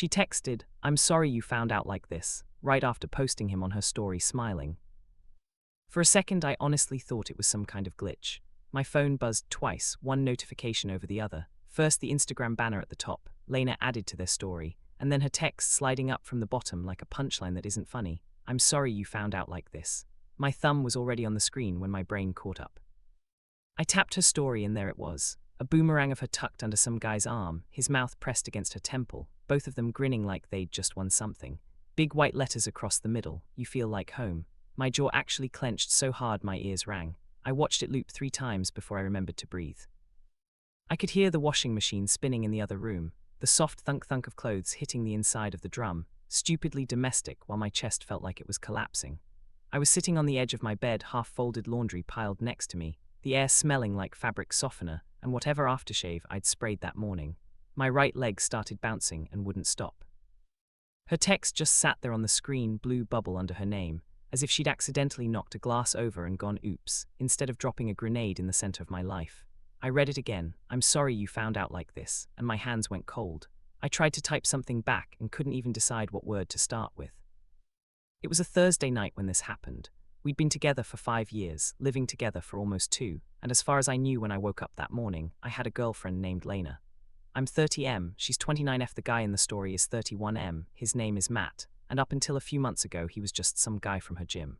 She texted, "I'm sorry you found out like this," right after posting him on her story smiling. For a second, I honestly thought it was some kind of glitch. My phone buzzed twice, one notification over the other. First the Instagram banner at the top, Lena added to their story, and then her text sliding up from the bottom like a punchline that isn't funny. "I'm sorry you found out like this." My thumb was already on the screen when my brain caught up. I tapped her story and there it was. A boomerang of her tucked under some guy's arm, his mouth pressed against her temple, both of them grinning like they'd just won something. Big white letters across the middle, "You feel like home." My jaw actually clenched so hard my ears rang. I watched it loop 3 times before I remembered to breathe. I could hear the washing machine spinning in the other room, the soft thunk-thunk of clothes hitting the inside of the drum, stupidly domestic while my chest felt like it was collapsing. I was sitting on the edge of my bed, half-folded laundry piled next to me, the air smelling like fabric softener and whatever aftershave I'd sprayed that morning. My right leg started bouncing and wouldn't stop. Her text just sat there on the screen, blue bubble under her name, as if she'd accidentally knocked a glass over and gone oops, instead of dropping a grenade in the center of my life. I read it again, "I'm sorry you found out like this," and my hands went cold. I tried to type something back and couldn't even decide what word to start with. It was a Thursday night when this happened. We'd been together for 5 years, living together for almost 2, and as far as I knew when I woke up that morning, I had a girlfriend named Lena. I'm 30M, she's 29F, the guy in the story is 31M, his name is Matt, and up until a few months ago he was just some guy from her gym.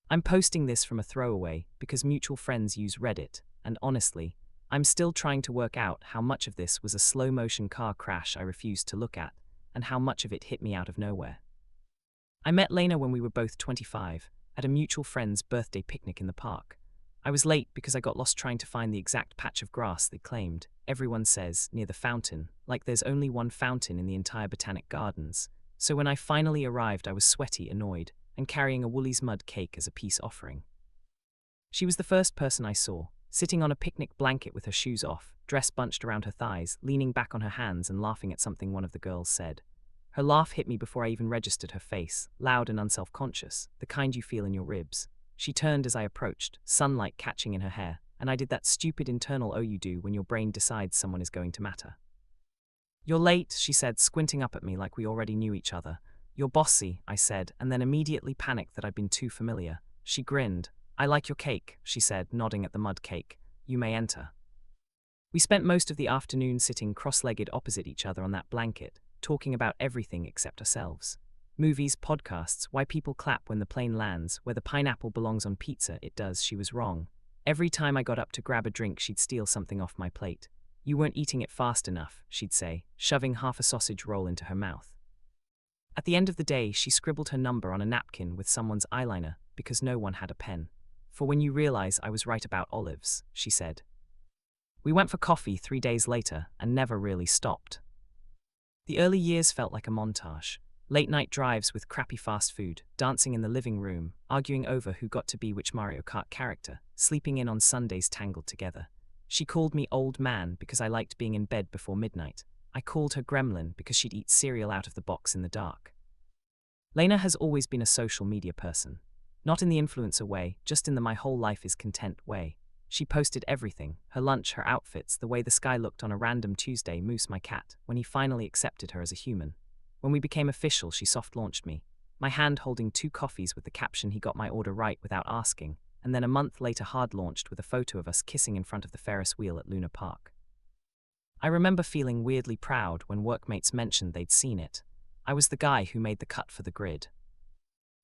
I'm posting this from a throwaway because mutual friends use Reddit, and honestly, I'm still trying to work out how much of this was a slow-motion car crash I refused to look at, and how much of it hit me out of nowhere. I met Lena when we were both 25, at a mutual friend's birthday picnic in the park. I was late because I got lost trying to find the exact patch of grass they claimed, everyone says, near the fountain, like there's only one fountain in the entire Botanic Gardens. So when I finally arrived, I was sweaty, annoyed, and carrying a Woolies mud cake as a peace offering. She was the first person I saw, sitting on a picnic blanket with her shoes off, dress bunched around her thighs, leaning back on her hands and laughing at something one of the girls said. Her laugh hit me before I even registered her face, loud and unself-conscious, the kind you feel in your ribs. She turned as I approached, sunlight catching in her hair, and I did that stupid internal "oh you do" when your brain decides someone is going to matter. "You're late," she said, squinting up at me like we already knew each other. "You're bossy," I said, and then immediately panicked that I'd been too familiar. She grinned. "I like your cake," she said, nodding at the mud cake. "You may enter." We spent most of the afternoon sitting cross-legged opposite each other on that blanket, talking about everything except ourselves. Movies, podcasts, why people clap when the plane lands, whether pineapple belongs on pizza. It does. She was wrong. Every time I got up to grab a drink, she'd steal something off my plate. "You weren't eating it fast enough," she'd say, shoving half a sausage roll into her mouth. At the end of the day, she scribbled her number on a napkin with someone's eyeliner because no one had a pen. "For when you realize I was right about olives," she said. We went for coffee 3 days later and never really stopped. The early years felt like a montage. Late-night drives with crappy fast food, dancing in the living room, arguing over who got to be which Mario Kart character, sleeping in on Sundays tangled together. She called me old man because I liked being in bed before midnight. I called her gremlin because she'd eat cereal out of the box in the dark. Lena has always been a social media person. Not in the influencer way, just in the my whole life is content way. She posted everything, her lunch, her outfits, the way the sky looked on a random Tuesday, Moose, my cat, when he finally accepted her as a human. When we became official, she soft-launched me, my hand holding 2 coffees with the caption "he got my order right without asking," and then a month later hard-launched with a photo of us kissing in front of the Ferris wheel at Luna Park. I remember feeling weirdly proud when workmates mentioned they'd seen it. I was the guy who made the cut for the grid.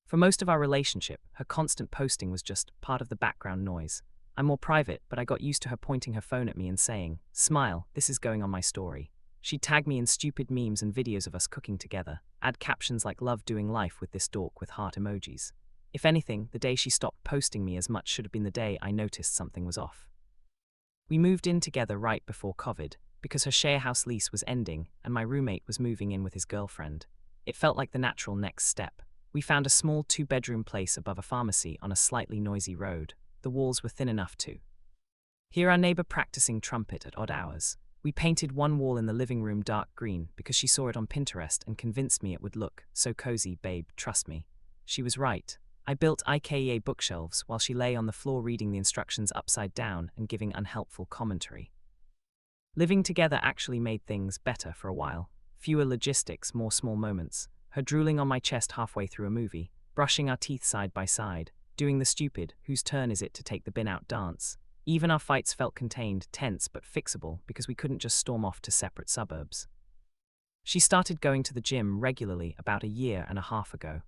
For most of our relationship, her constant posting was just part of the background noise. I'm more private, but I got used to her pointing her phone at me and saying, "Smile, this is going on my story." She'd tag me in stupid memes and videos of us cooking together, add captions like "love doing life with this dork" with heart emojis. If anything, the day she stopped posting me as much should have been the day I noticed something was off. We moved in together right before COVID, because her share house lease was ending and my roommate was moving in with his girlfriend. It felt like the natural next step. We found a small 2-bedroom place above a pharmacy on a slightly noisy road. The walls were thin enough to hear our neighbor practicing trumpet at odd hours. We painted one wall in the living room dark green because she saw it on Pinterest and convinced me it would look so cozy. "Babe, trust me." She was right. I built IKEA bookshelves while she lay on the floor reading the instructions upside down and giving unhelpful commentary. Living together actually made things better for a while. Fewer logistics, more small moments. Her drooling on my chest halfway through a movie, brushing our teeth side by side, doing the stupid, whose turn is it to take the bin out dance. Even our fights felt contained, tense but fixable because we couldn't just storm off to separate suburbs. She started going to the gym regularly about a year and a half ago.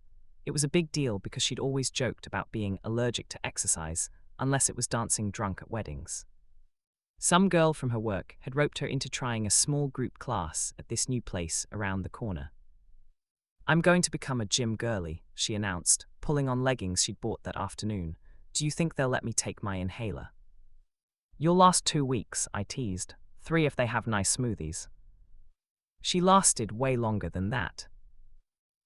It was a big deal because she'd always joked about being allergic to exercise unless it was dancing drunk at weddings. Some girl from her work had roped her into trying a small group class at this new place around the corner. "I'm going to become a gym girly," she announced, pulling on leggings she'd bought that afternoon. "Do you think they'll let me take my inhaler?" "You'll last 2 weeks," I teased. 3 if they have nice smoothies. She lasted way longer than that.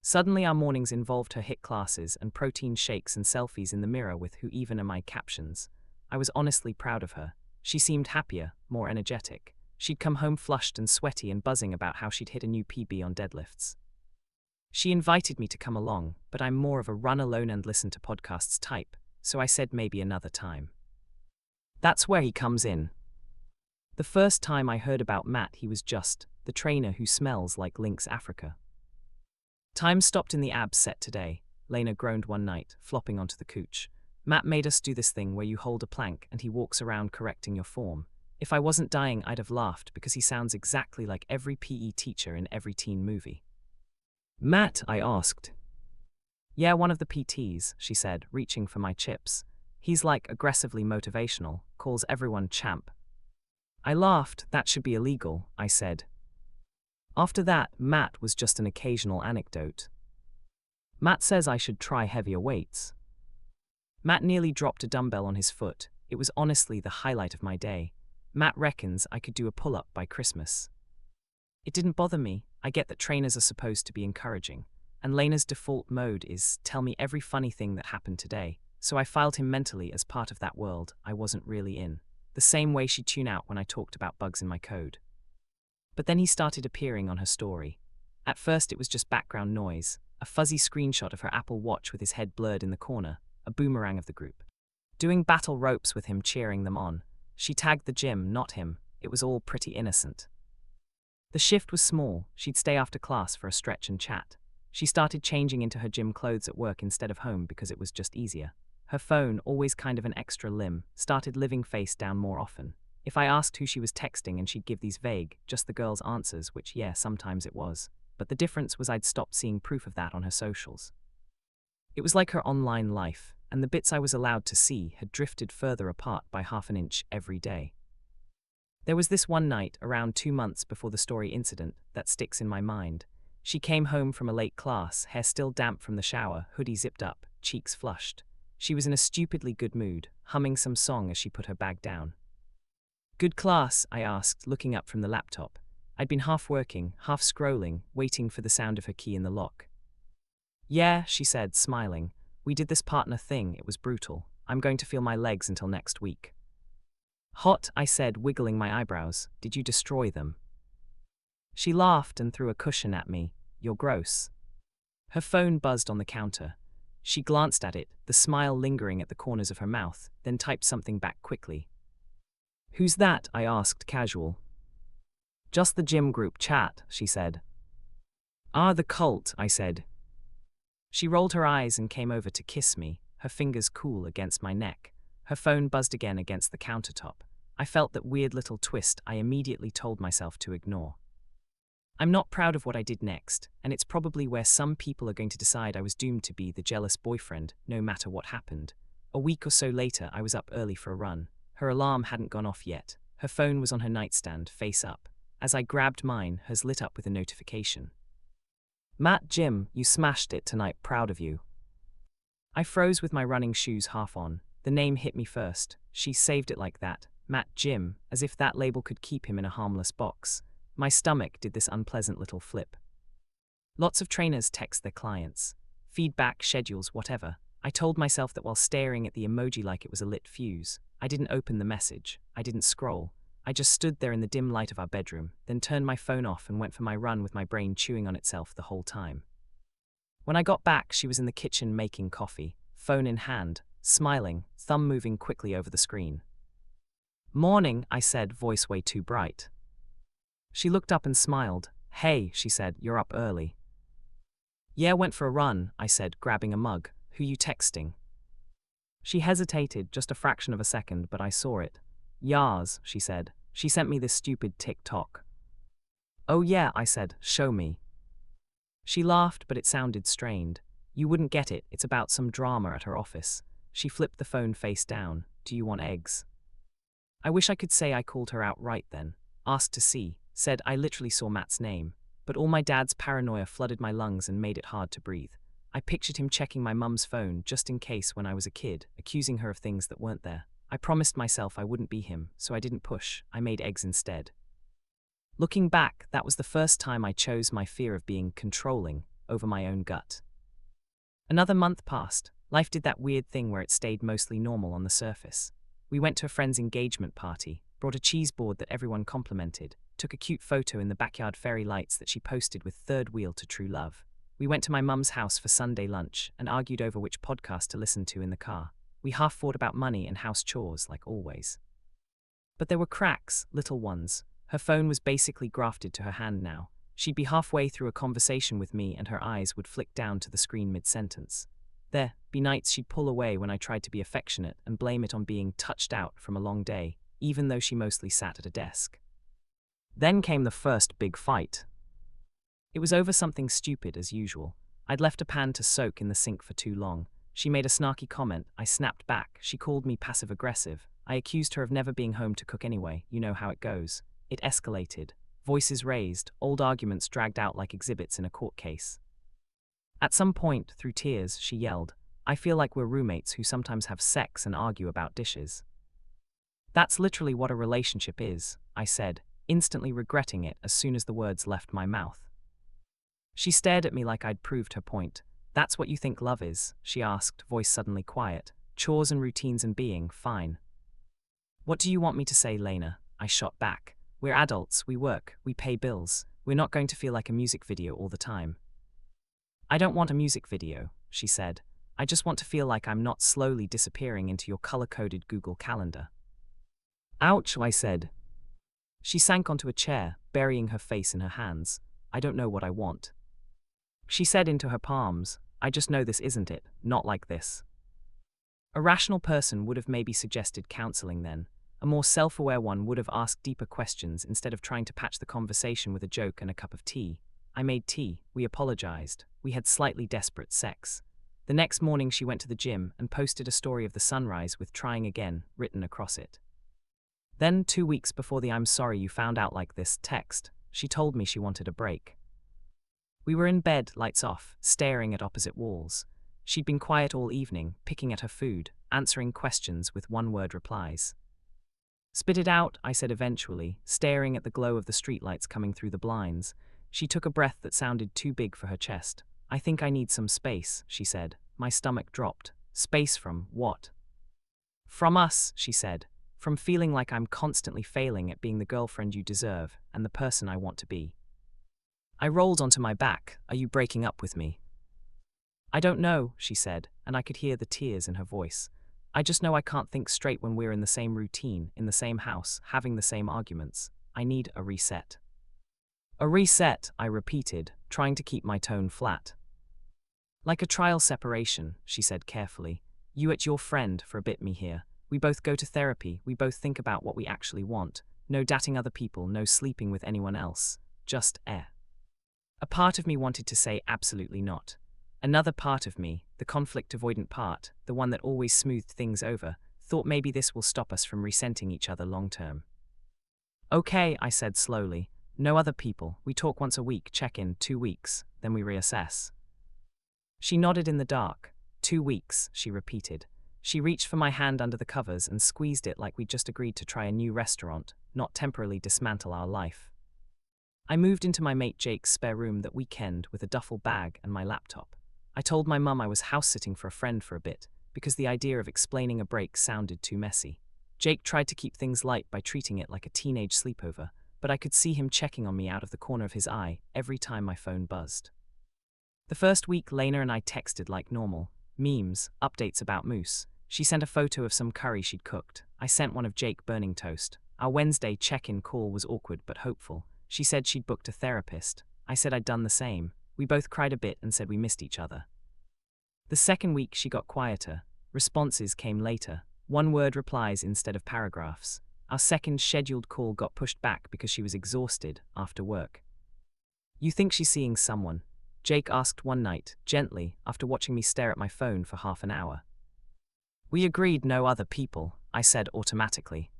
Suddenly our mornings involved her HIIT classes and protein shakes and selfies in the mirror with "Who even am I" captions. I was honestly proud of her. She seemed happier, more energetic. She'd come home flushed and sweaty and buzzing about how she'd hit a new PB on deadlifts. She invited me to come along, but I'm more of a run alone and listen to podcasts type, so I said maybe another time. That's where he comes in. The first time I heard about Matt, he was just the trainer who smells like Lynx Africa. "Time stopped in the abs set today," Lena groaned one night, flopping onto the couch. "Matt made us do this thing where you hold a plank and he walks around correcting your form. If I wasn't dying, I'd have laughed because he sounds exactly like every PE teacher in every teen movie." "Matt?" I asked. "Yeah, one of the PTs," she said, reaching for my chips. "He's like aggressively motivational, calls everyone champ." I laughed. "That should be illegal," I said. After that, Matt was just an occasional anecdote. "Matt says I should try heavier weights." Matt nearly dropped a dumbbell on his foot. It was honestly the highlight of my day. Matt reckons I could do a pull-up by Christmas. It didn't bother me. I get that trainers are supposed to be encouraging, and Lena's default mode is tell me every funny thing that happened today, so I filed him mentally as part of that world I wasn't really in, the same way she'd tune out when I talked about bugs in my code. But then he started appearing on her story. At first it was just background noise, a fuzzy screenshot of her Apple Watch with his head blurred in the corner, a boomerang of the group. Doing battle ropes with him cheering them on. She tagged the gym, not him. It was all pretty innocent. The shift was small. She'd stay after class for a stretch and chat. She started changing into her gym clothes at work instead of home because it was just easier. Her phone, always kind of an extra limb, started living face down more often. If I asked who she was texting and she'd give these vague, just the girl's answers, which yeah, sometimes it was. But the difference was I'd stopped seeing proof of that on her socials. It was like her online life, and the bits I was allowed to see had drifted further apart by half an inch every day. There was this one night, around 2 months before the story incident, that sticks in my mind. She came home from a late class, hair still damp from the shower, hoodie zipped up, cheeks flushed. She was in a stupidly good mood, humming some song as she put her bag down. "Good class?" I asked, looking up from the laptop. I'd been half working, half scrolling, waiting for the sound of her key in the lock. "Yeah," she said, smiling. "We did this partner thing, it was brutal. I'm going to feel my legs until next week." "Hot," I said, wiggling my eyebrows. "Did you destroy them?" She laughed and threw a cushion at me. "You're gross." Her phone buzzed on the counter. She glanced at it, the smile lingering at the corners of her mouth, then typed something back quickly. "Who's that?" I asked, casual. "Just the gym group chat," she said. "Ah, the cult," I said. She rolled her eyes and came over to kiss me, her fingers cool against my neck. Her phone buzzed again against the countertop. I felt that weird little twist I immediately told myself to ignore. I'm not proud of what I did next, and it's probably where some people are going to decide I was doomed to be the jealous boyfriend, no matter what happened. A week or so later, I was up early for a run. Her alarm hadn't gone off yet. Her phone was on her nightstand, face up. As I grabbed mine, hers lit up with a notification. "Matt Jim, you smashed it tonight, proud of you." I froze with my running shoes half on. The name hit me first. She saved it like that. Matt Jim, as if that label could keep him in a harmless box. My stomach did this unpleasant little flip. Lots of trainers text their clients. Feedback, schedules, whatever. I told myself that while staring at the emoji like it was a lit fuse. I didn't open the message. I didn't scroll. I just stood there in the dim light of our bedroom, then turned my phone off and went for my run with my brain chewing on itself the whole time. When I got back, she was in the kitchen making coffee, phone in hand, smiling, thumb moving quickly over the screen. "Morning," I said, voice way too bright. She looked up and smiled. Hey, she said, you're up early. Yeah, went for a run, I said, grabbing a mug. Who you texting? She hesitated just a fraction of a second, but I saw it. Yars, she said. She sent me this stupid TikTok. Oh yeah, I said, show me. She laughed, but it sounded strained. You wouldn't get it, it's about some drama at her office. She flipped the phone face down. Do you want eggs? I wish I could say I called her out right then. Asked to see, said I literally saw Matt's name. But all my dad's paranoia flooded my lungs and made it hard to breathe. I pictured him checking my mum's phone just in case when I was a kid, accusing her of things that weren't there. I promised myself I wouldn't be him, so I didn't push. I made eggs instead. Looking back, that was the first time I chose my fear of being controlling over my own gut. Another month passed. Life did that weird thing where it stayed mostly normal on the surface. We went to a friend's engagement party, brought a cheese board that everyone complimented, took a cute photo in the backyard fairy lights that she posted with third wheel to true love. We went to my mum's house for Sunday lunch and argued over which podcast to listen to in the car. We half fought about money and house chores, like always. But there were cracks, little ones. Her phone was basically grafted to her hand now. She'd be halfway through a conversation with me and her eyes would flick down to the screen mid-sentence. There'd be nights she'd pull away when I tried to be affectionate and blame it on being touched out from a long day, even though she mostly sat at a desk. Then came the first big fight. It was over something stupid as usual. I'd left a pan to soak in the sink for too long. She made a snarky comment. I snapped back. She called me passive-aggressive. I accused her of never being home to cook anyway. You know how it goes. It escalated. Voices raised, old arguments dragged out like exhibits in a court case. At some point, through tears, she yelled, I feel like we're roommates who sometimes have sex and argue about dishes. That's literally what a relationship is, I said, instantly regretting it as soon as the words left my mouth. She stared at me like I'd proved her point. That's what you think love is? She asked, voice suddenly quiet. Chores and routines and being fine. What do you want me to say, Lena? I shot back. We're adults, we work, we pay bills. We're not going to feel like a music video all the time. I don't want a music video, she said. I just want to feel like I'm not slowly disappearing into your color-coded Google Calendar. Ouch, I said. She sank onto a chair, burying her face in her hands. I don't know what I want. She said into her palms, I just know this isn't it, not like this. A rational person would have maybe suggested counseling then. A more self-aware one would have asked deeper questions instead of trying to patch the conversation with a joke and a cup of tea. I made tea, we apologized, we had slightly desperate sex. The next morning she went to the gym and posted a story of the sunrise with trying again written across it. Then, 2 weeks before the I'm sorry you found out like this text, she told me she wanted a break. We were in bed, lights off, staring at opposite walls. She'd been quiet all evening, picking at her food, answering questions with one-word replies. Spit it out, I said eventually, staring at the glow of the streetlights coming through the blinds. She took a breath that sounded too big for her chest. I think I need some space, she said. My stomach dropped. Space from what? From us, she said. From feeling like I'm constantly failing at being the girlfriend you deserve and the person I want to be. I rolled onto my back. Are you breaking up with me? I don't know, she said, and I could hear the tears in her voice. I just know I can't think straight when we're in the same routine, in the same house, having the same arguments. I need a reset. A reset, I repeated, trying to keep my tone flat. Like a trial separation, she said carefully. You at your friend for a bit, me here. We both go to therapy, we both think about what we actually want. No dating other people, no sleeping with anyone else. Just air. A part of me wanted to say absolutely not. Another part of me, the conflict-avoidant part, the one that always smoothed things over, thought maybe this will stop us from resenting each other long-term. Okay, I said slowly. No other people. We talk once a week, check in, 2 weeks, then we reassess. She nodded in the dark. 2 weeks, she repeated. She reached for my hand under the covers and squeezed it like we'd just agreed to try a new restaurant, not temporarily dismantle our life. I moved into my mate Jake's spare room that weekend with a duffel bag and my laptop. I told my mum I was house-sitting for a friend for a bit, because the idea of explaining a break sounded too messy. Jake tried to keep things light by treating it like a teenage sleepover, but I could see him checking on me out of the corner of his eye every time my phone buzzed. The first week, Lena and I texted like normal. Memes, updates about Moose. She sent a photo of some curry she'd cooked. I sent one of Jake burning toast. Our Wednesday check-in call was awkward but hopeful. She said she'd booked a therapist. I said I'd done the same. We both cried a bit and said we missed each other. The second week she got quieter. Responses came later. One-word replies instead of paragraphs. Our second scheduled call got pushed back because she was exhausted after work. "You think she's seeing someone?" Jake asked one night, gently, after watching me stare at my phone for half an hour. "We agreed no other people," I said automatically.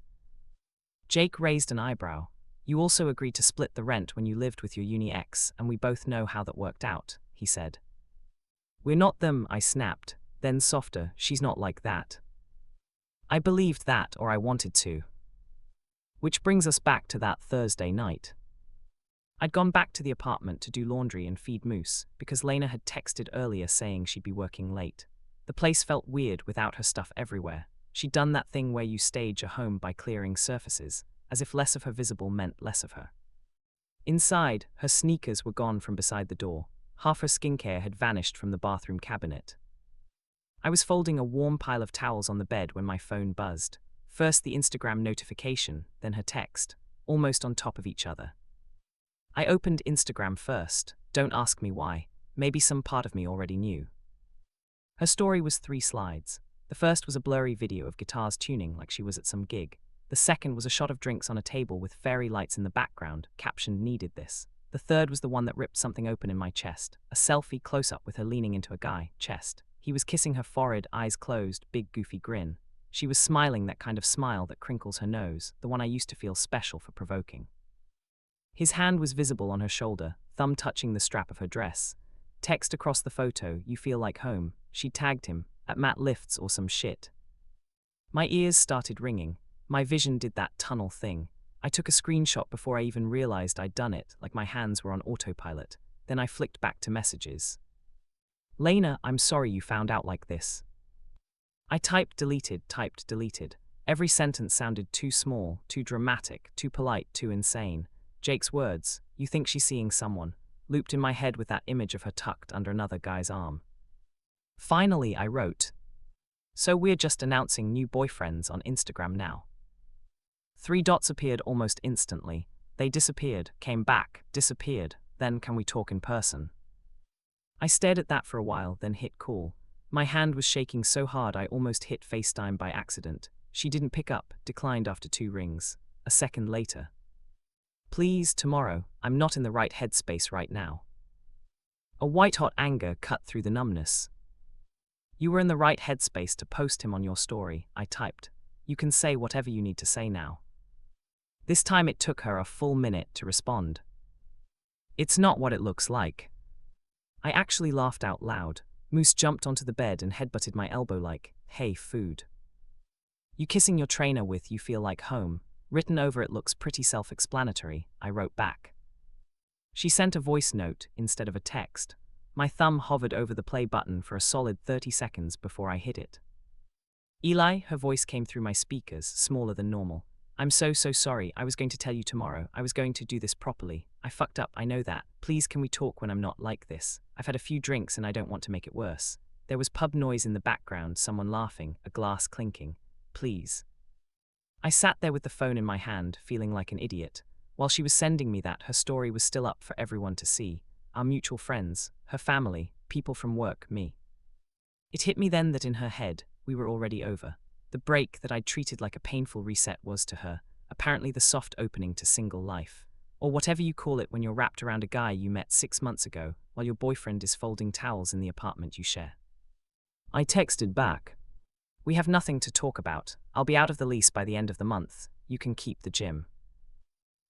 Jake raised an eyebrow. "You also agreed to split the rent when you lived with your uni ex, and we both know how that worked out," he said. "We're not them," I snapped, then softer, "She's not like that." I believed that, or I wanted to. Which brings us back to that Thursday night. I'd gone back to the apartment to do laundry and feed Moose, because Lena had texted earlier saying she'd be working late. The place felt weird without her stuff everywhere. She'd done that thing where you stage a home by clearing surfaces, as if less of her visible meant less of her. Inside, her sneakers were gone from beside the door. Half her skincare had vanished from the bathroom cabinet. I was folding a warm pile of towels on the bed when my phone buzzed. First the Instagram notification, then her text, almost on top of each other. I opened Instagram first. Don't ask me why. Maybe some part of me already knew. Her story was 3 slides. The first was a blurry video of guitars tuning like she was at some gig. The second was a shot of drinks on a table with fairy lights in the background, captioned "Needed this." The third was the one that ripped something open in my chest, a selfie close-up with her leaning into a guy, chest. He was kissing her forehead, eyes closed, big goofy grin. She was smiling, that kind of smile that crinkles her nose, the one I used to feel special for provoking. His hand was visible on her shoulder, thumb touching the strap of her dress. Text across the photo, "You feel like home." She tagged him, "at Matt Lifts" or some shit. My ears started ringing. My vision did that tunnel thing. I took a screenshot before I even realized I'd done it, like my hands were on autopilot. Then I flicked back to messages. "Lena, I'm sorry you found out like this." I typed deleted. Every sentence sounded too small, too dramatic, too polite, too insane. Jake's words, "You think she's seeing someone," looped in my head with that image of her tucked under another guy's arm. Finally, I wrote, "So we're just announcing new boyfriends on Instagram now." 3 dots appeared almost instantly. They disappeared, came back, disappeared. Then, "Can we talk in person?" I stared at that for a while, then hit call. My hand was shaking so hard I almost hit FaceTime by accident. She didn't pick up, declined after 2 rings. A second later. "Please, tomorrow. I'm not in the right headspace right now." A white-hot anger cut through the numbness. "You were in the right headspace to post him on your story," I typed. "You can say whatever you need to say now." This time it took her a full minute to respond. "It's not what it looks like." I actually laughed out loud. Moose jumped onto the bed and headbutted my elbow like, "Hey, food. You kissing your trainer with 'You feel like home'? Written over it looks pretty self-explanatory," I wrote back. She sent a voice note instead of a text. My thumb hovered over the play button for a solid 30 seconds before I hit it. "Eli," her voice came through my speakers, smaller than normal. "I'm so sorry. I was going to tell you tomorrow. I was going to do this properly. I fucked up, I know that. Please, can we talk when I'm not like this? I've had a few drinks and I don't want to make it worse." There was pub noise in the background, someone laughing, a glass clinking. "Please." I sat there with the phone in my hand, feeling like an idiot. While she was sending me that, her story was still up for everyone to see. Our mutual friends, her family, people from work, me. It hit me then that in her head, we were already over. The break that I'd treated like a painful reset was to her, apparently the soft opening to single life. Or whatever you call it when you're wrapped around a guy you met 6 months ago, while your boyfriend is folding towels in the apartment you share. I texted back, "We have nothing to talk about. I'll be out of the lease by the end of the month. You can keep the gym."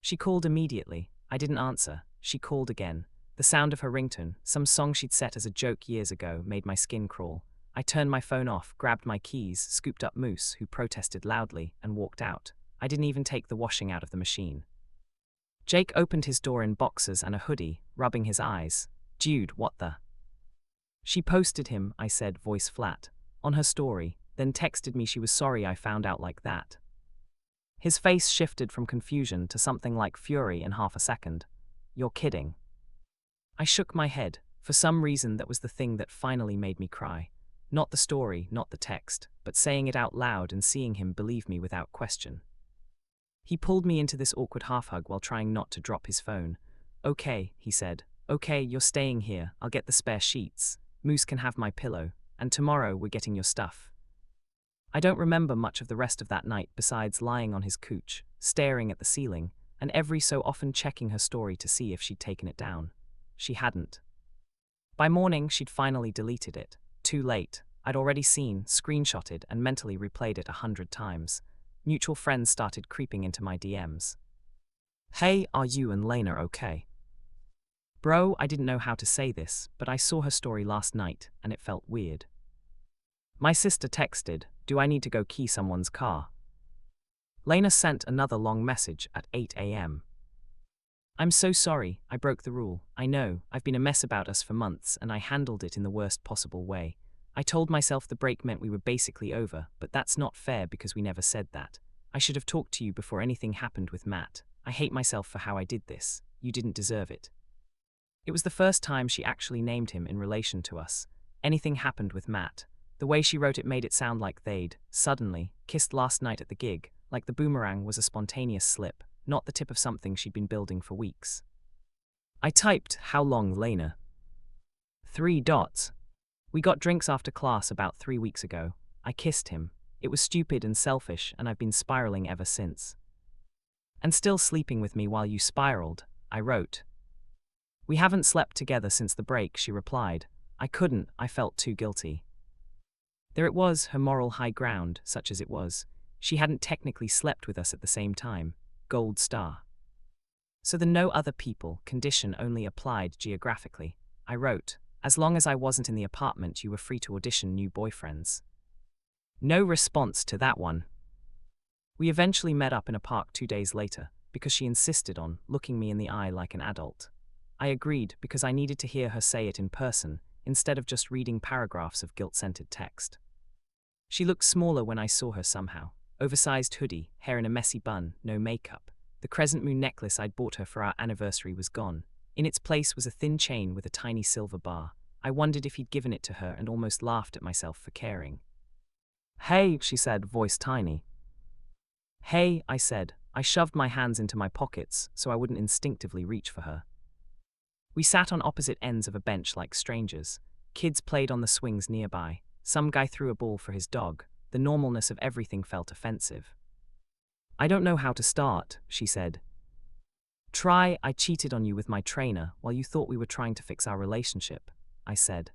She called immediately. I didn't answer. She called again. The sound of her ringtone, some song she'd set as a joke years ago, made my skin crawl. I turned my phone off, grabbed my keys, scooped up Moose, who protested loudly, and walked out. I didn't even take the washing out of the machine. Jake opened his door in boxers and a hoodie, rubbing his eyes. "Dude, what the?" "She posted him," I said, voice flat, "on her story, then texted me she was sorry I found out like that." His face shifted from confusion to something like fury in half a second. "You're kidding." I shook my head. For some reason, that was the thing that finally made me cry. Not the story, not the text, but saying it out loud and seeing him believe me without question. He pulled me into this awkward half-hug while trying not to drop his phone. "Okay," he said, Okay, you're staying here, I'll get the spare sheets. Moose can have my pillow, and tomorrow we're getting your stuff. I don't remember much of the rest of that night besides lying on his couch, staring at the ceiling, and every so often checking her story to see if she'd taken it down. She hadn't. By morning, she'd finally deleted it. Too late. I'd already seen, screenshotted, and mentally replayed it 100 times. Mutual friends started creeping into my DMs. Hey, are you and Lena okay? Bro, I didn't know how to say this, but I saw her story last night, and it felt weird. My sister texted, do I need to go key someone's car? Lena sent another long message at 8 a.m. I'm so sorry, I broke the rule. I know, I've been a mess about us for months, and I handled it in the worst possible way. I told myself the break meant we were basically over, but that's not fair because we never said that. I should have talked to you before anything happened with Matt. I hate myself for how I did this. You didn't deserve it. It was the first time she actually named him in relation to us. Anything happened with Matt. The way she wrote it made it sound like they'd, suddenly, kissed last night at the gig, like the boomerang was a spontaneous slip, not the tip of something she'd been building for weeks. I typed, how long, Lena? 3 dots. We got drinks after class about 3 weeks ago. I kissed him. It was stupid and selfish, and I've been spiraling ever since. And still sleeping with me while you spiraled, I wrote. We haven't slept together since the break, she replied. I couldn't, I felt too guilty. There it was, her moral high ground, such as it was. She hadn't technically slept with us at the same time. Gold star. So the no other people condition only applied geographically. I wrote, as long as I wasn't in the apartment, you were free to audition new boyfriends. No response to that one. We eventually met up in a park 2 days later, because she insisted on looking me in the eye like an adult. I agreed because I needed to hear her say it in person, instead of just reading paragraphs of guilt-scented text. She looked smaller when I saw her somehow. Oversized hoodie, hair in a messy bun, no makeup. The crescent moon necklace I'd bought her for our anniversary was gone. In its place was a thin chain with a tiny silver bar. I wondered if he'd given it to her and almost laughed at myself for caring. Hey, she said, voice tiny. Hey, I said. I shoved my hands into my pockets so I wouldn't instinctively reach for her. We sat on opposite ends of a bench like strangers. Kids played on the swings nearby. Some guy threw a ball for his dog. The normalness of everything felt offensive. I don't know how to start, she said. Try, I cheated on you with my trainer while you thought we were trying to fix our relationship, I said.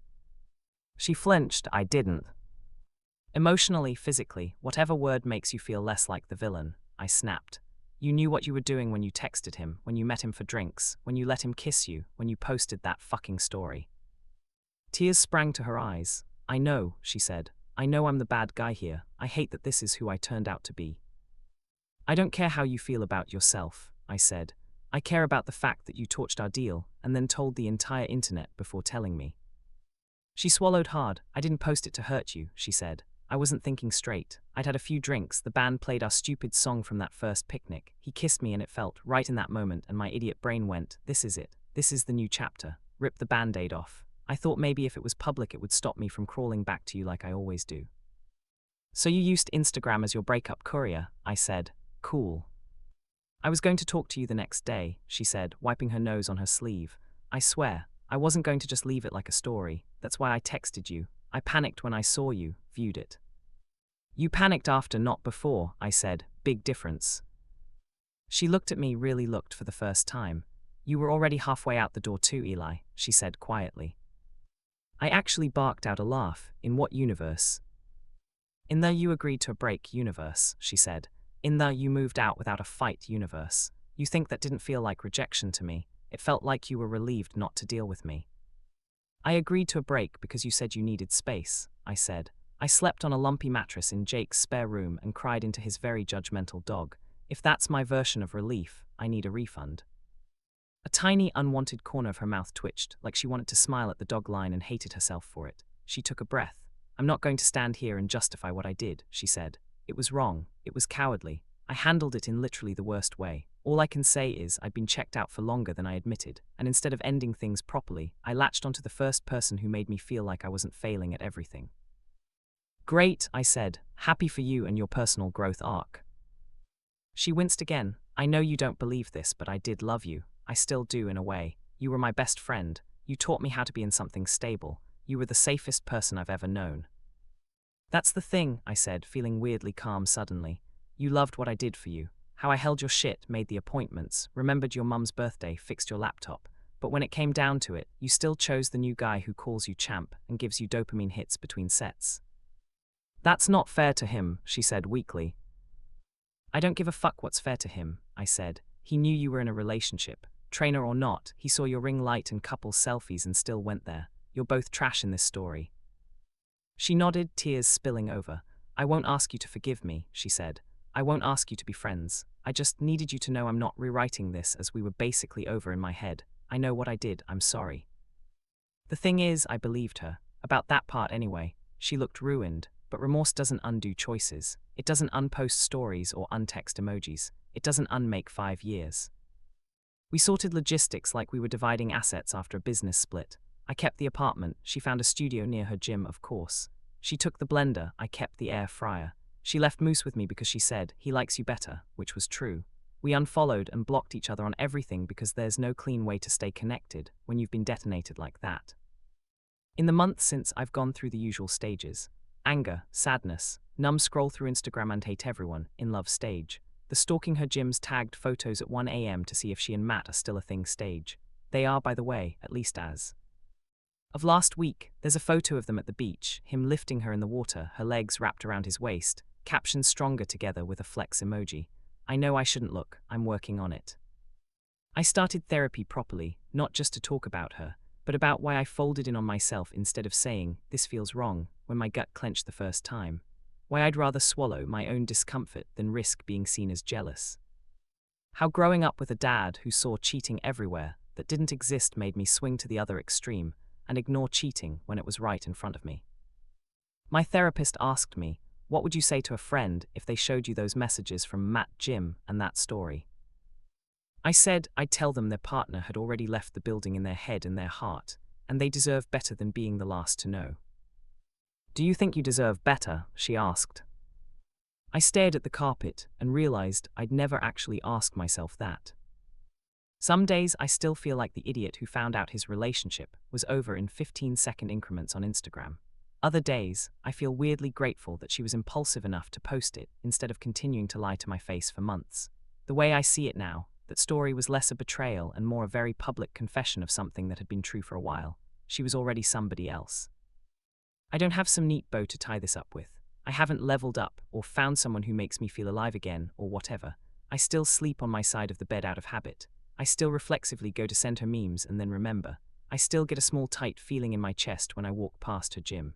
She flinched, I didn't. Emotionally, physically, whatever word makes you feel less like the villain, I snapped. You knew what you were doing when you texted him, when you met him for drinks, when you let him kiss you, when you posted that fucking story. Tears sprang to her eyes. I know, she said. I know I'm the bad guy here. I hate that this is who I turned out to be. I don't care how you feel about yourself, I said. I care about the fact that you torched our deal and then told the entire internet before telling me. She swallowed hard. I didn't post it to hurt you, she said. I wasn't thinking straight. I'd had a few drinks. The band played our stupid song from that first picnic. He kissed me and it felt right in that moment, and my idiot brain went, this is it. This is the new chapter. Rip the band-aid off. I thought maybe if it was public it would stop me from crawling back to you like I always do. So you used Instagram as your breakup courier, I said. Cool. I was going to talk to you the next day, she said, wiping her nose on her sleeve. I swear, I wasn't going to just leave it like a story. That's why I texted you. I panicked when I saw you, viewed it. You panicked after, not before, I said. Big difference. She looked at me, really looked for the first time. You were already halfway out the door too, Eli, she said quietly. I actually barked out a laugh. In what universe? In the you agreed to a break universe, she said. In the you moved out without a fight universe. You think that didn't feel like rejection to me. It felt like you were relieved not to deal with me. I agreed to a break because you said you needed space, I said. I slept on a lumpy mattress in Jake's spare room and cried into his very judgmental dog. If that's my version of relief, I need a refund. A tiny, unwanted corner of her mouth twitched, like she wanted to smile at the dog line and hated herself for it. She took a breath. I'm not going to stand here and justify what I did, she said. It was wrong. It was cowardly. I handled it in literally the worst way. All I can say is I'd been checked out for longer than I admitted, and instead of ending things properly, I latched onto the first person who made me feel like I wasn't failing at everything. Great, I said. Happy for you and your personal growth arc. She winced again. I know you don't believe this, but I did love you. I still do in a way. You were my best friend. You taught me how to be in something stable. You were the safest person I've ever known. That's the thing, I said, feeling weirdly calm suddenly. You loved what I did for you. How I held your shit, made the appointments, remembered your mum's birthday, fixed your laptop. But when it came down to it, you still chose the new guy who calls you champ and gives you dopamine hits between sets. That's not fair to him, she said weakly. I don't give a fuck what's fair to him, I said. He knew you were in a relationship. Trainer or not, he saw your ring light and couples selfies and still went there. You're both trash in this story. She nodded, tears spilling over. I won't ask you to forgive me, she said. I won't ask you to be friends. I just needed you to know I'm not rewriting this as we were basically over in my head. I know what I did, I'm sorry. The thing is, I believed her. About that part anyway. She looked ruined, but remorse doesn't undo choices. It doesn't unpost stories or untext emojis. It doesn't unmake 5 years. We sorted logistics like we were dividing assets after a business split. I kept the apartment, she found a studio near her gym, of course. She took the blender, I kept the air fryer. She left Moose with me because she said, he likes you better, which was true. We unfollowed and blocked each other on everything because there's no clean way to stay connected when you've been detonated like that. In the months since, I've gone through the usual stages. Anger, sadness, numb scroll through Instagram and hate everyone, in love stage. The stalking her gym's tagged photos at 1 a.m. to see if she and Matt are still a thing stage. They are, by the way, at least as of last week. There's a photo of them at the beach, him lifting her in the water, her legs wrapped around his waist, captions stronger together with a flex emoji. I know I shouldn't look, I'm working on it. I started therapy properly, not just to talk about her, but about why I folded in on myself instead of saying, this feels wrong, when my gut clenched the first time. Why I'd rather swallow my own discomfort than risk being seen as jealous. How growing up with a dad who saw cheating everywhere that didn't exist made me swing to the other extreme and ignore cheating when it was right in front of me. My therapist asked me, what would you say to a friend if they showed you those messages from Matt, Jim, and that story? I said I'd tell them their partner had already left the building in their head and their heart, and they deserve better than being the last to know. Do you think you deserve better? She asked. I stared at the carpet and realized I'd never actually asked myself that. Some days I still feel like the idiot who found out his relationship was over in 15-second increments on Instagram. Other days, I feel weirdly grateful that she was impulsive enough to post it instead of continuing to lie to my face for months. The way I see it now, that story was less a betrayal and more a very public confession of something that had been true for a while. She was already somebody else. I don't have some neat bow to tie this up with. I haven't leveled up or found someone who makes me feel alive again or whatever. I still sleep on my side of the bed out of habit. I still reflexively go to send her memes and then remember. I still get a small tight feeling in my chest when I walk past her gym.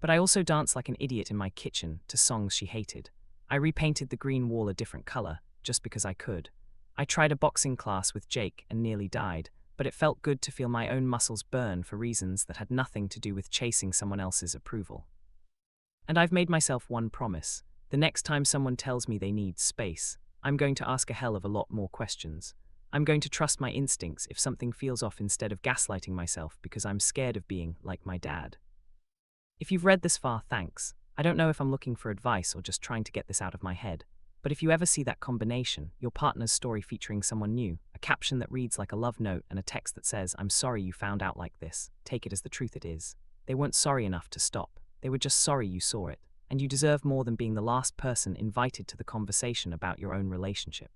But I also dance like an idiot in my kitchen to songs she hated. I repainted the green wall a different color, just because I could. I tried a boxing class with Jake and nearly died, but it felt good to feel my own muscles burn for reasons that had nothing to do with chasing someone else's approval. And I've made myself one promise. The next time someone tells me they need space, I'm going to ask a hell of a lot more questions. I'm going to trust my instincts if something feels off instead of gaslighting myself because I'm scared of being like my dad. If you've read this far, thanks. I don't know if I'm looking for advice or just trying to get this out of my head, but if you ever see that combination, your partner's story featuring someone new, a caption that reads like a love note and a text that says, I'm sorry you found out like this, take it as the truth it is. They weren't sorry enough to stop. They were just sorry you saw it, and you deserve more than being the last person invited to the conversation about your own relationship.